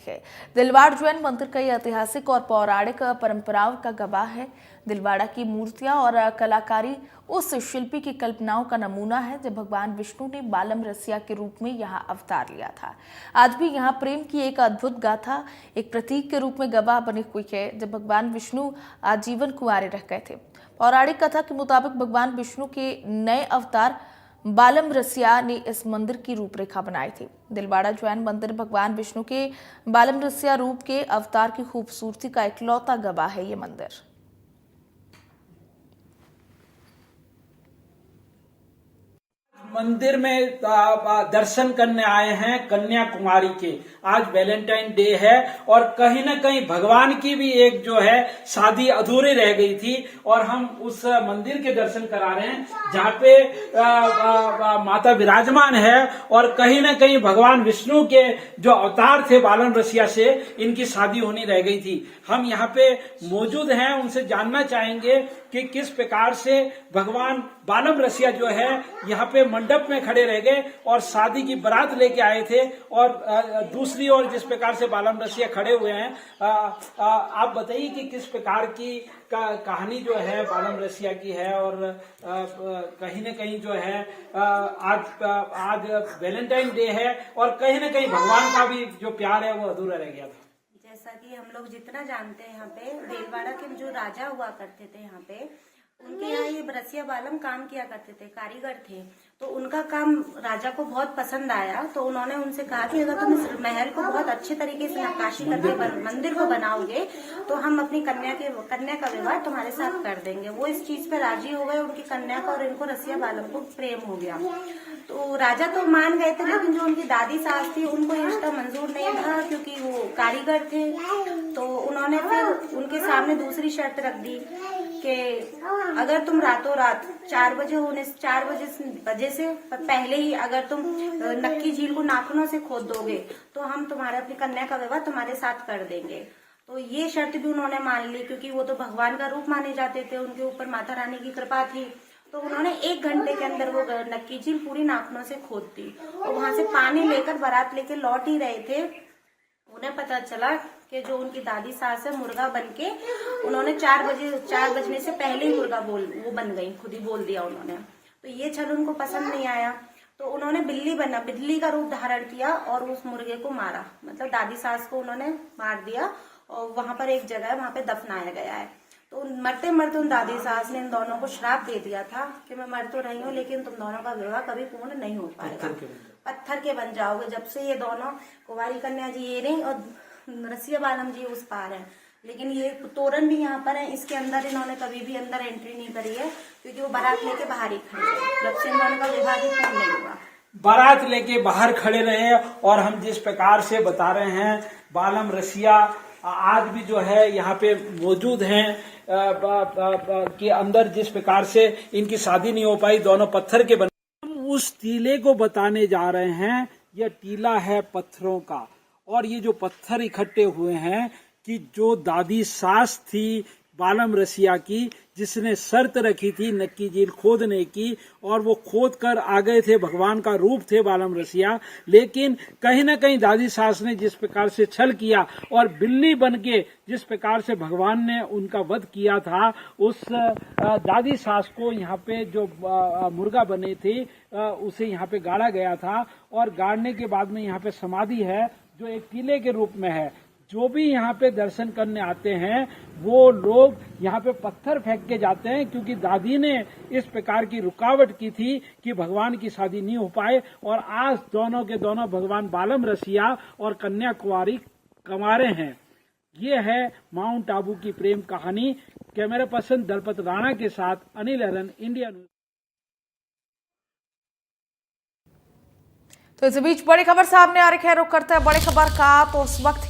है। दिलवाड़ा जैन मंदिर कई ऐतिहासिक और पौराणिक परंपराओं का गवाह है। दिलवाड़ा की मूर्तियां और कलाकारी उस शिल्पी की कल्पनाओं का नमूना है जब भगवान विष्णु ने बालम रसिया के रूप में यहाँ अवतार लिया था। आज भी यहाँ प्रेम की एक अद्भुत गाथा एक प्रतीक के रूप में गवाह बनी हुई है जब भगवान विष्णु आजीवन कुंवारे रह गए थे। पौराणिक कथा के मुताबिक भगवान विष्णु के नए अवतार बालम रसिया ने इस मंदिर की रूपरेखा बनाई थी। दिलवाड़ा जैन मंदिर भगवान विष्णु के बालम रसिया रूप के अवतार की खूबसूरती का इकलौता गवाह है। ये मंदिर मंदिर में दर्शन करने आए हैं कन्याकुमारी के। आज वैलेंटाइन डे है और कहीं ना कहीं भगवान की भी एक जो है शादी अधूरी रह गई थी और हम उस मंदिर के दर्शन करा रहे हैं जहाँ पे माता विराजमान है और कहीं ना कहीं भगवान विष्णु के जो अवतार थे बालम रसिया से इनकी शादी होनी रह गई थी। हम यहाँ पे मौजूद हैं, उनसे जानना चाहेंगे कि किस प्रकार से भगवान बालम रसिया जो है यहाँ पे मंडप में खड़े रह गए और शादी की बारात लेके आए थे और दूसरी ओर जिस प्रकार से बालम रसिया खड़े हुए हैं, आप बताइए कि किस प्रकार की कहानी जो है बालम रसिया की है और कहीं न कहीं जो है आज वैलेंटाइन डे है और कहीं न कहीं भगवान का भी जो प्यार है वो अधूरा रह गया था। जैसा कि हम लोग जितना जानते हैं, यहाँ पे दिलवाड़ा के जो राजा हुआ करते थे, यहाँ पे उनके यहाँ ये रसिया बालम काम किया करते थे, कारीगर थे। तो उनका काम राजा को बहुत पसंद आया, तो उन्होंने उनसे कहा कि अगर तुम इस महल को बहुत अच्छे तरीके से नक्काशी करके मंदिर को बनाओगे तो हम अपनी कन्या का विवाह तुम्हारे साथ कर देंगे। वो इस चीज पे राजी हो गए, उनकी कन्या का और इनको रसिया बालम को प्रेम हो गया। तो राजा तो मान गए थे, लेकिन जो उनकी दादी सास थी उनको ये रिश्ता मंजूर नहीं था क्योंकि वो कारीगर थे। तो उन्होंने फिर उनके सामने दूसरी शर्त रख दी कि अगर तुम रातों रात 4 बजे से पहले ही अगर तुम नक्की झील को नाखूनों से खोद दोगे तो हम तुम्हारे अपनी कन्या का विवाह तुम्हारे साथ कर देंगे। तो ये शर्त भी उन्होंने मान ली क्योंकि वो तो भगवान का रूप माने जाते थे, उनके ऊपर माता रानी की कृपा थी। तो उन्होंने 1 घंटे के अंदर वो नक्की झील पूरी नाखूनों से खोद दी और वहां से पानी लेकर बारात लेकर लौट ही रहे थे। उन्हें पता चला कि जो उनकी दादी सास है मुर्गा बनके उन्होंने 4 बजने से पहले ही मुर्गा वो बन गई, खुद ही बोल दिया उन्होंने। तो ये छल उनको पसंद नहीं आया, तो उन्होंने बिल्ली का रूप धारण किया और उस मुर्गे को मारा। मतलब दादी सास को उन्होंने मार दिया और वहां पर एक जगह है, वहां पे दफनाया गया है। तो मरते मरते उन दादी सास ने इन दोनों को श्राप दे दिया था कि मैं मर तो रही हूँ लेकिन तुम दोनों का विवाह कभी पूर्ण नहीं हो पाएगा, पत्थर के बन जाओगे। जब से ये दोनों कुंवारी कन्या जी ये रही और रसिया बालम जी उस पार है। लेकिन ये तोरण भी यहाँ पर है, इसके अंदर इन्होंने कभी भी अंदर एंट्री नहीं करी है क्योंकि वो बारात लेके बाहर ही खड़े हैं। जब से इन दोनों का विवाह भी पूर्ण नहीं हुआ, बारात लेके बाहर खड़े रहे। और हम जिस प्रकार से बता रहे हैं बालम रसिया आज भी जो है यहाँ पे मौजूद हैं कि अंदर जिस प्रकार से इनकी शादी नहीं हो पाई, दोनों पत्थर के बने। हम उस टीले को बताने जा रहे हैं। यह टीला है पत्थरों का और ये जो पत्थर इकट्ठे हुए हैं कि जो दादी सास थी बालम रसिया की, जिसने शर्त रखी थी नक्की झील खोदने की और वो खोद कर आ गए थे, भगवान का रूप थे बालम रसिया। लेकिन कहीं ना कहीं दादी सास ने जिस प्रकार से छल किया और बिल्ली बनके जिस प्रकार से भगवान ने उनका वध किया था, उस दादी सास को यहाँ पे जो मुर्गा बने थे उसे यहाँ पे गाड़ा गया था और गाड़ने के बाद में यहाँ पे समाधि है जो एक टीले के रूप में है। जो भी यहाँ पे दर्शन करने आते हैं वो लोग यहाँ पे पत्थर फेंक के जाते हैं क्योंकि दादी ने इस प्रकार की रुकावट की थी कि भगवान की शादी नहीं हो पाए। और आज दोनों के दोनों भगवान बालम रसिया और कन्याकुमारी कंवारे हैं। ये है माउंट आबू की प्रेम कहानी। कैमरा पर्सन दलपत राणा के साथ अनिल हरन, इंडिया न्यूज। तो इस बीच बड़ी खबर सामने आ रही है, रुक करते हैं बड़ी खबर का। तो उस वक्त